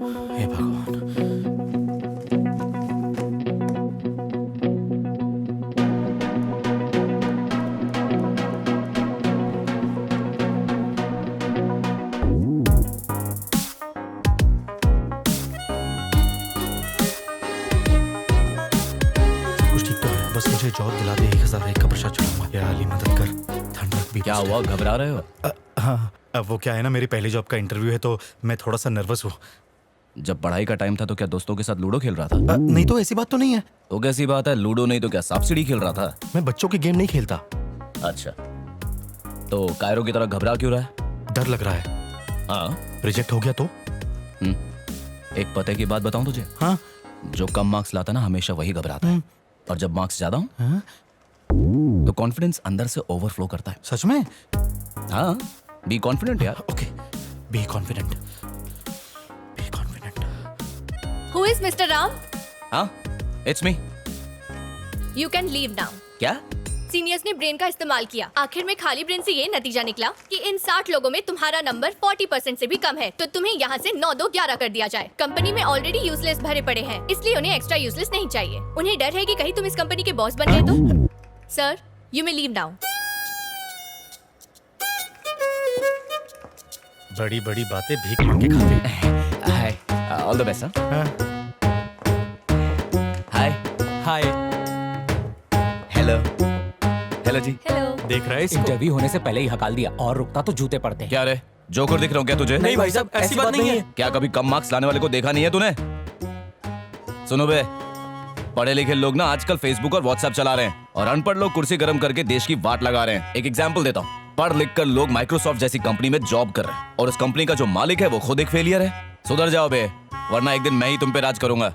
हे भगवान। सब कुछ ठीक तो है, बस मुझे जॉब दिला दे। 1001 का प्रसाद चढ़ाऊंगा। या अली मदद कर, ठंड रख भी। क्या हुआ, घबरा रहे हो? हाँ, अब वो क्या है ना, मेरी पहली जॉब का इंटरव्यू है तो मैं थोड़ा सा नर्वस हूँ। जब पढ़ाई का टाइम था तो क्या दोस्तों के साथ लूडो खेल रहा था? नहीं तो ऐसी बात तो नहीं है। तो कैसी बात है, लूडो नहीं तो क्या सांप सीढ़ी खेल रहा था? मैं बच्चों की गेम नहीं खेलता। अच्छा, तो कायरो की तरह घबरा क्यों रहा है? डर लग रहा है। हाँ, रिजेक्ट हो गया तो? एक पते की बात बताऊं तुझे? हाँ। जो कम मार्क्स लाता ना हमेशा वही घबराता है, और जब मार्क्स ज्यादा हो हाँ? तो कॉन्फिडेंस अंदर से ओवरफ्लो करता है। सच में? हाँ, बी कॉन्फिडेंट यार। Okay, be confident. Be confident. Who is Mr. Ram? हाँ, it's me. You can leave now. क्या? सीनियर्स ने ब्रेन का इस्तेमाल किया। आखिर में खाली ब्रेन से ये नतीजा निकला कि इन 60 लोगों में तुम्हारा नंबर 40% से भी कम है, तो तुम्हें यहाँ से 9-2-11 कर दिया जाए। कंपनी में ऑलरेडी यूजलेस भरे पड़े हैं, इसलिए उन्हें एक्स्ट्रा यूजलेस नहीं चाहिए। उन्हें डर है कि कहीं तुम इस कंपनी के बॉस बन गए तो। Sir, you may leave now. बड़ी बड़ी बातें भीख मांग के खाते। हाय, ऑल द बेस्ट। हाँ। हाय हाय। हेलो। हेलो जी। हेलो। देख रहा है इसको? इंटरव्यू होने से पहले ही हकाल दिया, और रुकता तो जूते पड़ते। क्या रे, जोकर दिख रहा हूँ क्या तुझे? नहीं भाई साहब, ऐसी बात नहीं है। क्या कभी कम मार्क्स लाने वाले को देखा नहीं है तूने? सुनो बे, पढ़े लिखे लोग ना आजकल फेसबुक और व्हाट्सएप चला रहे हैं, और अनपढ़ लोग कुर्सी गर्म करके देश की वाट लगा रहे हैं। एक एग्जांपल देता हूँ। पढ़ लिख कर लोग माइक्रोसॉफ्ट जैसी कंपनी में जॉब कर रहे हैं, और उस कंपनी का जो मालिक है वो खुद एक फेलियर है। सुधर जाओ बे, वरना एक दिन मैं ही तुम पे राज करूंगा।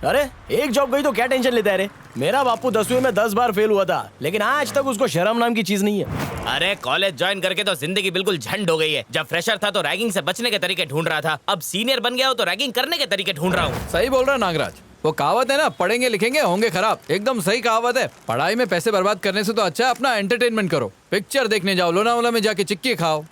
अरे एक जॉब गई तो क्या टेंशन लेता है रे? मेरा बापू 10वीं में 10 बार फेल हुआ था, लेकिन आज तक उसको शर्म नाम की चीज नहीं है। अरे कॉलेज ज्वाइन करके तो जिंदगी बिल्कुल झंड हो गई है। जब फ्रेशर था तो रैगिंग से बचने के तरीके ढूंढ रहा था, अब सीनियर बन गया हो तो रैगिंग करने के तरीके ढूंढ रहा हूँ। सही बोल रहा है नागराज, वो कहावत है ना, पढ़ेंगे लिखेंगे होंगे खराब। एकदम सही कहावत है। पढ़ाई में पैसे बर्बाद करने से तो अच्छा अपना एंटरटेनमेंट करो, पिक्चर देखने जाओ, लोनावाला में जाके चिक्की खाओ।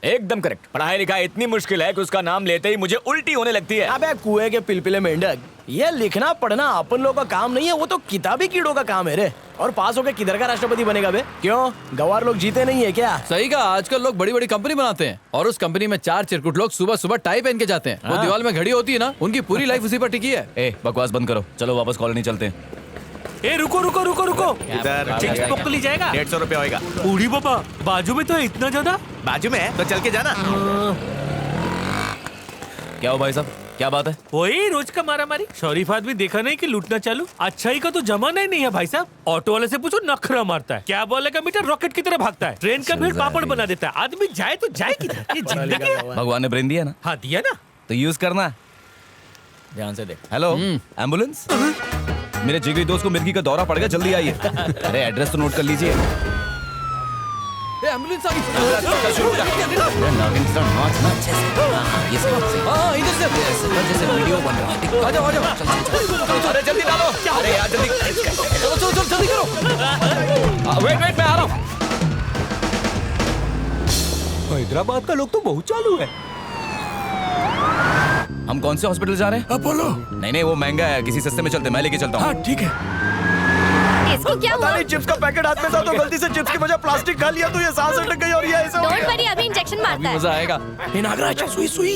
एकदम करेक्ट। पढ़ाई लिखाई इतनी मुश्किल है कि उसका नाम लेते ही मुझे उल्टी होने लगती है। अबे कुएं के पिलपिले मेंढक, ये लिखना पढ़ना अपन लोगों का काम नहीं है, वो तो किताबी कीड़ों का काम है रे। और पास होके किधर का राष्ट्रपति बनेगा बे? क्यों, गवार लोग जीते नहीं है क्या? सही कहा, आजकल लोग बड़ी बड़ी कंपनी बनाते हैं, और उस कंपनी में 4 चिरकुट लोग सुबह सुबह टाई पहन के जाते हैं। वो दीवार में घड़ी होती है ना, उनकी पूरी लाइफ उसी पर टिकी है। ए, बकवास बंद करो, चलो वापस कॉलोनी चलते हैं। ए रुको रुको रुको रुको, इधर चेक बुक तो ली जाएगा। 150 रुपया होगा। बूढ़ी बाबा, बाजू में तो इतना ज्यादा। बाजू में है तो चल के जाना। क्या हो भाई साहब, क्या बात है? वही रोज का मारा मारी। शरीफ आदमी देखा नहीं कि लूटना चालू। अच्छाई का तो जमाना ही नहीं है भाई साहब। ऑटो वाले से पूछो, नखरा मारता है। क्या बोलेगा मीटर रॉकेट की तरह भागता है। ट्रेन का भीड़ पापड़ बना देता है। आदमी जाए तो जाए किधर? ये जिंदगी है। भगवान ने ब्रेन दिया ना, हाँ दिया ना, तो यूज करना। ध्यान से देख। Hello, ambulance? मेरे जिगरी दोस्त को मिर्गी का दौरा पड़ गया, जल्दी आइए। अरे एड्रेस तो नोट कर लीजिए। एम्बुलेंस आ गई। इधर से जैसे वीडियो बन रहा है। आ जाओ आ जाओ। अरे जल्दी डालो। अरे यार जल्दी, चलो चलो चलो जल्दी करो। वेट मैं आ रहा हूँ। हैदराबाद का लोग तो बहुत चालू है। हम कौन से हॉस्पिटल जा रहे हैं? अपोलो। नहीं वो महंगा है, किसी सस्ते में चलते, मैं लेके चलता हूँ। हाँ ठीक है। इसको क्या हुआ? चिप्स का पैकेट हाथ में था तो गलती से चिप्स की वजह प्लास्टिक खा लिया तो ये सांस अटक गई और ये ऐसा हो डोंट गया। वरी, अभी इंजेक्शन मारता है। मजा आएगा। हे नागराज, सुई सुई।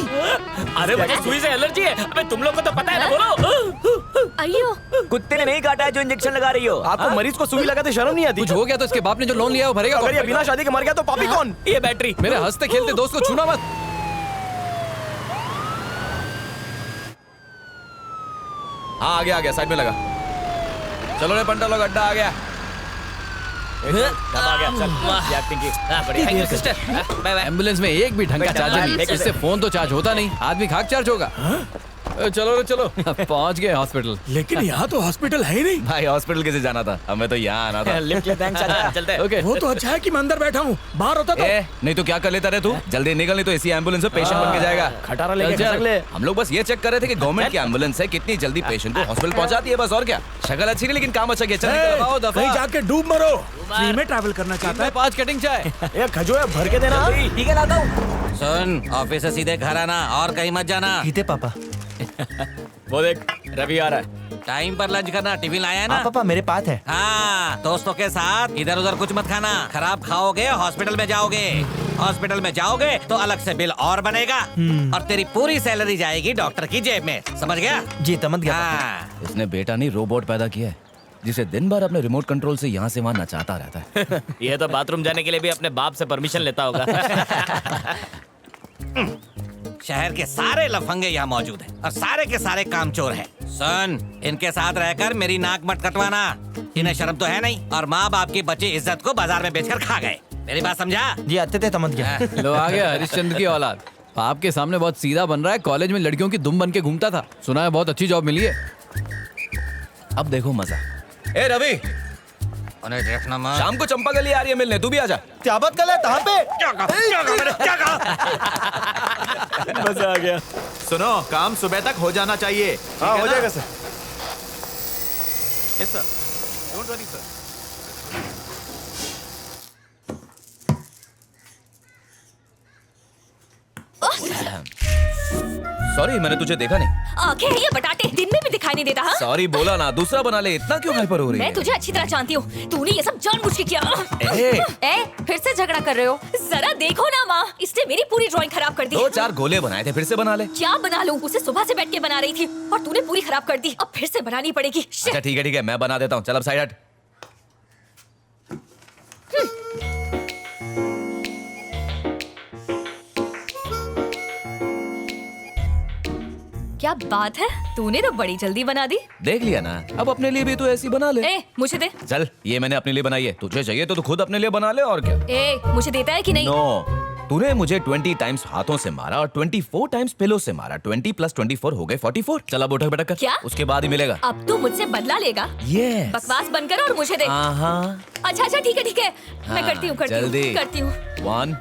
अरे मुझे सुई से एलर्जी है। अबे तुम लोग को तो पता है ना, बोलो। अयो, कुत्ते ने नहीं काटा है जो इंजेक्शन लगा रही हो। आपको मरीज को सुई लगाते शर्म नहीं आती? कुछ हो गया तो इसके बाप ने जो लोन लिया वो भरेगा। अगर ये बिना शादी के मर गया तो पापी कौन? ये बैटरी। मेरे हंसते खेलते दोस्त को छूना मत। हाँ आ गया, साइड में लगा। चलो रे पंटा लोग, अड्डा आ गया। आ गया, चल। ये एक्टिंग की। हाँ, बढ़िया। Thank you sister. Bye bye. Ambulance में एक भी ढंग का चार्जर नहीं, इससे फोन तो चार्ज होता नहीं, आदमी खाक चार्ज होगा। चलो रे चलो, पहुंच गए हॉस्पिटल। लेकिन यहाँ तो हॉस्पिटल है ही नहीं। भाई हॉस्पिटल कैसे जाना था, हमें तो यहाँ आना था। लिफ्ट ले, थैंक्स। चलते हैं। ओके, वो तो अच्छा है कि मैं अंदर बैठा हूँ, बाहर होता तो। नहीं तो क्या कर लेता रे तू? जल्दी निकल, नहीं तो इसी एम्बुलेंस में पेशेंट बन के जाएगा। खटारा लेके चल, चल। खसक ले। हम लोग बस ये चेक कर रहे थे कि गवर्नमेंट की एम्बुलेंस है कितनी जल्दी पेशेंट को हॉस्पिटल पहुंचाती है, बस और क्या। शक्ल अच्छी नहीं लेकिन काम अच्छा किया। चल निकल, आओ दफा। कहीं जाके डूब मरो। फ्री में ट्रैवल करना चाहता है। 5 कटिंग चाय। ये खजूर भर के देना। ठीक है, लाता हूँ। सुन, ऑफिस से सीधे घर आना और कहीं मत जाना। पापा। वो देख रवि आ रहा है। टाइम पर लंच करना, टिफिन लाया है ना? पापा मेरे पास है। हाँ, दोस्तों के साथ इधर उधर कुछ मत खाना, खराब खाओगे हॉस्पिटल में जाओगे। हॉस्पिटल में जाओगे तो अलग से बिल और बनेगा और तेरी पूरी सैलरी जाएगी डॉक्टर की जेब में, समझ गया? जी समझ गया। हाँ। इसने बेटा नहीं रोबोट पैदा किया है जिसे दिन भर अपने रिमोट कंट्रोल से यहाँ से वहाँ नचाता रहता है। ये तो बाथरूम जाने के लिए भी अपने बाप से परमिशन लेता होगा। शहर के सारे लफंगे यहाँ मौजूद हैं और सारे के सारे कामचोर हैं। सुन, इनके साथ रहकर मेरी नाक मत कटवाना, इन्हें शर्म तो है नहीं और माँ बाप की बची इज्जत को बाजार में बेचकर खा गए। मेरी बात समझा? जी आते थे समझ गया। लो आ गया हरिश्चंद्र की औलाद। आपके सामने बहुत सीधा बन रहा है, कॉलेज में लड़कियों की दुम बन के घूमता था, सुना है बहुत अच्छी जॉब मिली है। अब देखो मजा। ए रवि, उन्हें देखना मत। शाम को चंपा गली आ रही है मिलने, तू भी आ जा। क्या बात कर कहाँ पे? क्या कहा? क्या कहा मैंने? क्या कहा? मजा आ गया। सुनो, काम सुबह तक हो जाना चाहिए। हाँ हो जाएगा sir. Yes sir, don't worry sir. Sorry मैंने तुझे देखा नहीं। आंखें हैं ये बटाटे, दिन में भी दिखाई नहीं देता। हाँ? सॉरी बोला ना, दूसरा बना ले, इतना क्यों हाइपर हो रही मैं है? तुझे अच्छी तरह जानती हूँ, तूने ये सब जानबूझ के किया। ए, फिर से झगड़ा कर रहे हो? जरा देखो ना माँ, इसने मेरी पूरी ड्राइंग खराब कर दी। 2-4 गोले बनाए थे, फिर से बना ले। क्या बना लूं? उसे सुबह से बैठ के बना रही थी और तूने पूरी खराब कर दी। अब फिर से बनानी पड़ेगी। Shit! अच्छा ठीक है मैं बना देता हूँ, चल अब साइड हट। क्या बात है, तूने तो बड़ी जल्दी बना दी। देख लिया ना, अब अपने लिए भी तो ऐसी बना ले। ए, मुझे दे। चल ये मैंने अपने लिए बनाई है, तुझे चाहिए तो तू खुद अपने लिए बना ले और क्या। ए, मुझे देता है कि नहीं? नो, तूने मुझे 20 टाइम्स हाथों से मारा और 24 टाइम्स पिलो से मारा। 20 + 24 हो गए 44। चल अब उठक बैठक कर, क्या? उसके बाद ही मिलेगा। अब तू मुझसे बदला लेगा? Yes। बकवास बंद कर और मुझे दे। अच्छा ठीक है, मैं करती हूँ जल्दी। करती हूँ। 1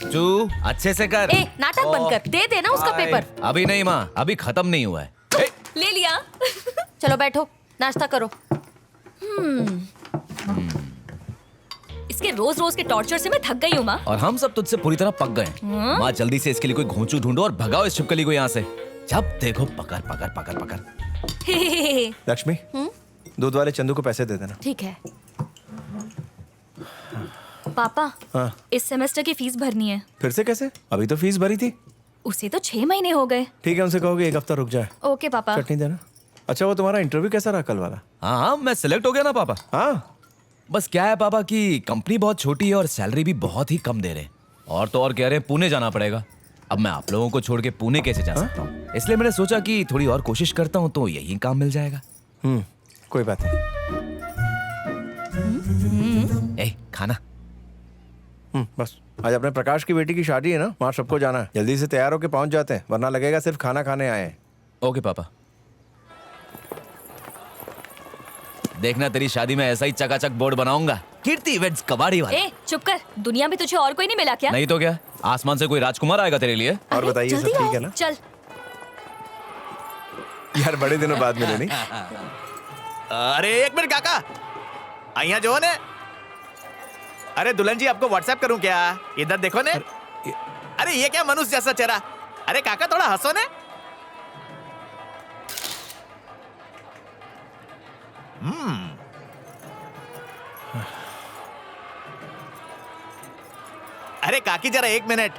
2 अच्छे से कर। ए, नाटक बंद कर, दे देना उसका 5 पेपर। अभी नहीं माँ, अभी खत्म नहीं हुआ है। ले लिया। चलो बैठो, नाश्ता करो। इसके रोज रोज के टॉर्चर से मैं थक गई हूँ माँ। और हम सब तुझसे पूरी तरह पक गए हैं। माँ जल्दी से इसके लिए कोई घोंचू ढूंढो और भगाओ इस छिपकली को यहाँ से। जब देखो पकड़ पकड़ पकड़ पकड़। लक्ष्मी, दूध वाले चंदू को पैसे दे देना। ठीक है। पापा, हाँ। इस सेमेस्टर की फीस भरनी है। फिर से कैसे? अभी तो फीस भरी थी। उसे तो 6 महीने हो गए। ठीक है, उनसे कहोगे 1 हफ्ता रुक जाए। ओके पापा। चटनी देना। अच्छा वो तुम्हारा इंटरव्यू कैसा रहा कल वाला? हाँ मैं सिलेक्ट हो गया ना पापा। हाँ बस क्या है पापा कि कंपनी बहुत छोटी है और सैलरी भी बहुत ही कम दे रहे हैं। और तो और कह रहे हैं पुणे जाना पड़ेगा। अब मैं आप लोगों को छोड़ के पुणे कैसे जा सकता हूँ, इसलिए मैंने सोचा कि थोड़ी और कोशिश करता हूँ तो यही काम मिल जाएगा। कोई बात नहीं। ए खाना। बस आज अपने प्रकाश की बेटी की शादी है ना, वहाँ सबको जाना है। जल्दी से तैयार होके पहुंच जाते हैं, वरना लगेगा सिर्फ खाना खाने आए हैं। ओके पापा। देखना तेरी शादी में ऐसा ही चकाचक बोर्ड बनाऊंगा, कीर्ति इवेंट्स कबाड़ी वाला। ए, चुप कर, दुनिया में तुझे और कोई नहीं मिला क्या? नहीं तो क्या, आसमान से कोई राजकुमार आएगा तेरे लिए। और अरे, बताइए सब जल्दी ठीक आओ, है ना? चल। यार बड़े दिनों बाद मिले नहीं? अरे 1 मिनट काका, અહીંયા जो ने। अरे दुल्हन जी आपको व्हाट्सएप करूं क्या? इधर देखो ने। अरे ये क्या मनुष्य जैसा चेहरा। अरे काका थोड़ा हंसो ने। अरे काकी जरा 1 मिनट,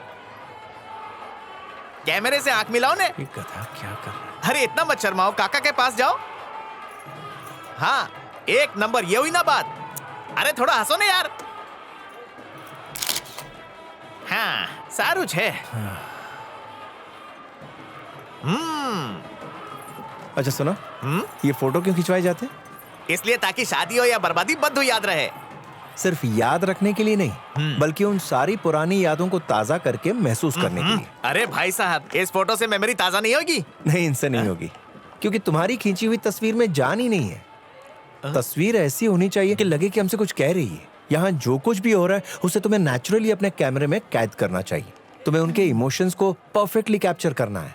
कैमरे से आंख मिलाओ ने। ये गधा क्या कर रहा है? अरे इतना मत शर्माओ, काका के पास जाओ। हाँ 1 नंबर, ये हुई ना बात। अरे थोड़ा हंसो ने यार। हाँ सारू छे। अच्छा सुनो, ये फोटो क्यों खिंचवाए जाते? इसलिए ताकि शादी हो या बर्बादी बद्दू याद रहे। सिर्फ याद रखने के लिए नहीं, बल्कि उन सारी पुरानी यादों को ताजा करके महसूस करने के लिए। अरे भाई साहब, इस फोटो से मेमोरी ताजा नहीं होगी? नहीं, इनसे नहीं होगी, क्योंकि तुम्हारी खींची हुई तस्वीर में जान ही नहीं है। तस्वीर ऐसी होनी चाहिए कि लगे कि हमसे कुछ कह रही है। यहाँ जो कुछ भी हो रहा है उसे तुम्हें नेचुरली अपने कैमरे में कैद करना चाहिए। तुम्हें उनके इमोशंस को परफेक्टली कैप्चर करना है।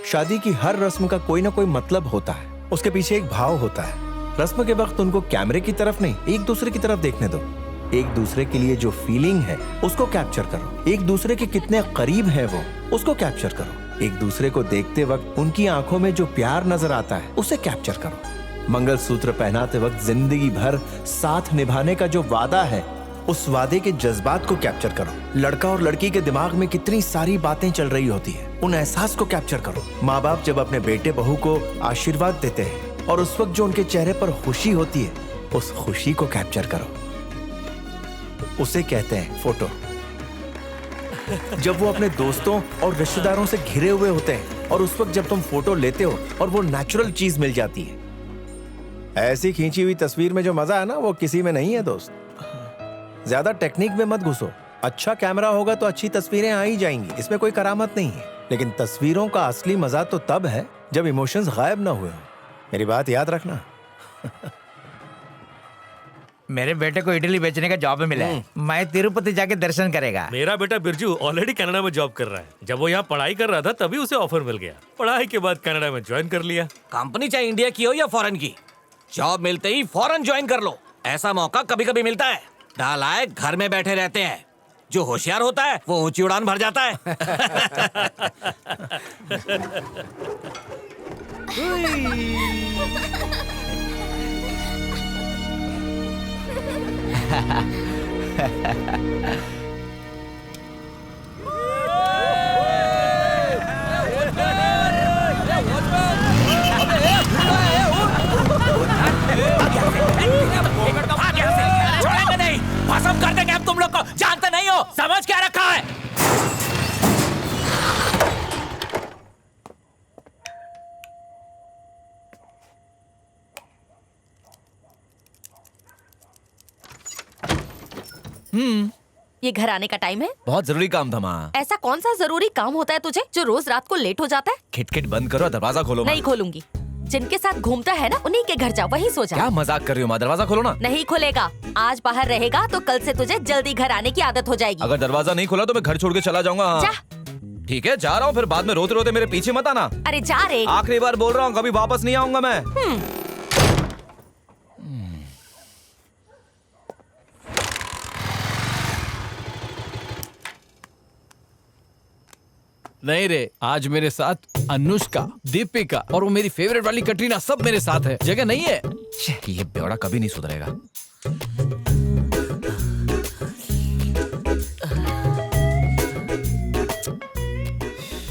शादी की हर रस्म का कोई ना कोई मतलब होता है, उसके पीछे एक भाव होता है। रस्म के वक्त उनको कैमरे की तरफ नहीं, एक दूसरे की तरफ देखने दो। एक दूसरे के लिए जो फीलिंग है उसको कैप्चर करो। एक दूसरे के कितने करीब है वो, उसको कैप्चर करो। एक दूसरे को देखते वक्त उनकी आंखों में जो प्यार नजर आता है उसे कैप्चर करो। मंगलसूत्र पहनाते वक्त जिंदगी भर साथ निभाने का जो वादा है उस वादे के जज्बात को कैप्चर करो। लड़का और लड़की के दिमाग में कितनी सारी बातें चल रही होती है, उन एहसास को कैप्चर करो। माँ बाप जब अपने बेटे बहू को आशीर्वाद देते हैं और उस वक्त जो उनके चेहरे पर खुशी होती है उस खुशी को कैप्चर करो। उसे कहते हैं फोटो। जब वो अपने दोस्तों और रिश्तेदारों से घिरे हुए होते हैं और उस वक्त जब तुम फोटो लेते हो और वो नेचुरल चीज मिल जाती है। ऐसी खींची हुई तस्वीर में जो मजा है ना वो किसी में नहीं है दोस्त। ज्यादा टेक्निक में मत घुसो। अच्छा कैमरा होगा तो अच्छी तस्वीरें आ ही जाएंगी, इसमें कोई करामत नहीं है। लेकिन तस्वीरों का असली मजा तो तब है जब इमोशंस गायब ना हुए हो। मेरी बात याद रखना। मेरे बेटे को इडली बेचने का जॉब मिला है। मैं तिरुपति जाके दर्शन करेगा। मेरा बेटा बिरजू ऑलरेडी कनाडा में जॉब कर रहा है। जब वो यहाँ पढ़ाई कर रहा था तभी उसे ऑफर मिल गया। पढ़ाई के बाद कनाडा में ज्वाइन कर लिया। कंपनी चाहे इंडिया की हो या फॉरेन की, जॉब मिलते ही फौरन ज्वाइन कर लो। ऐसा मौका कभी कभी मिलता है। नालायक घर में बैठे रहते हैं, जो होशियार होता है वो ऊंची उड़ान भर जाता है। छोड़ेंगे नहीं, भस्म कर देंगे हम तुम लोग को। जानते नहीं हो, समझ क्या रखा है? ये घर आने का टाइम है। बहुत जरूरी काम था माँ। ऐसा कौन सा जरूरी काम होता है तुझे जो रोज रात को लेट हो जाता है? खिटखिट बंद करो, दरवाजा खोलो। नहीं खोलूंगी। जिनके साथ घूमता है ना उन्हीं के घर जा, वहीं सो जा। क्या मजाक कर रही हो माँ? दरवाजा खोलो ना। नहीं खुलेगा। आज बाहर रहेगा तो कल से तुझे जल्दी घर आने की आदत हो जाएगी। अगर दरवाजा नहीं खोला तो मैं घर छोड़ के चला जाऊंगा। हाँ। जा। ठीक है, जा रहा हूँ। फिर बाद में रोते रोते मेरे पीछे मत आना। अरे जा रे। आखिरी बार बोल रहा हूँ, कभी वापस नहीं आऊंगा मैं। नहीं रे, आज मेरे साथ अनुष्का, दीपिका और वो मेरी फेवरेट वाली कटरीना सब मेरे साथ है। जगह नहीं है। ये बेवड़ा कभी नहीं सुधरेगा।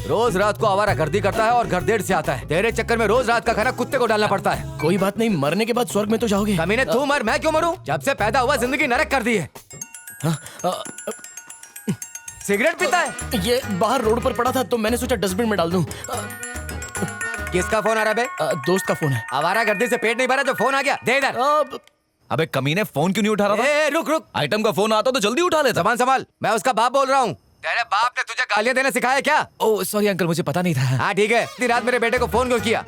रोज रात को आवारागर्दी करता है और घर देर से आता है। तेरे चक्कर में रोज रात का खाना कुत्ते को डालना पड़ता है। कोई बात नहीं, मरने के बाद स्वर्ग में तो जाओगे। कमीने तू मर, मैं क्यों मरूं? जब से पैदा हुआ जिंदगी नरक कर दी है। सिगरेट पीता है? ये बाहर रोड पर पड़ा था तो मैंने सोचा डस्टबिन में डाल दूं। किसका फोन आ रहा है बे? दोस्त का फोन है। आवारागर्दी से पेट नहीं भरा जो फोन आ गया, दे इधर। अबे कमीने, फोन क्यों नहीं उठा रहा था? रुक रुक, आइटम का फोन आता तो जल्दी उठा लेता। जबान संभाल, मैं उसका बाप बोल रहा हूँ। तेरे बाप ने तुझे गालियां देना सिखाया क्या? ओह सॉरी अंकल, मुझे पता नहीं था। हाँ ठीक है, इतनी रात मेरे बेटे को फोन क्यों किया?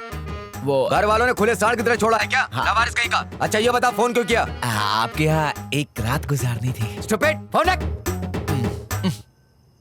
वो घर वालों ने खुले सांड की तरह छोड़ा है क्या? लावारिस कहीं का। अच्छा ये बता, फोन क्यों किया? आपके यहाँ एक रात गुजारनी थी। स्टूपिड, फोन रख।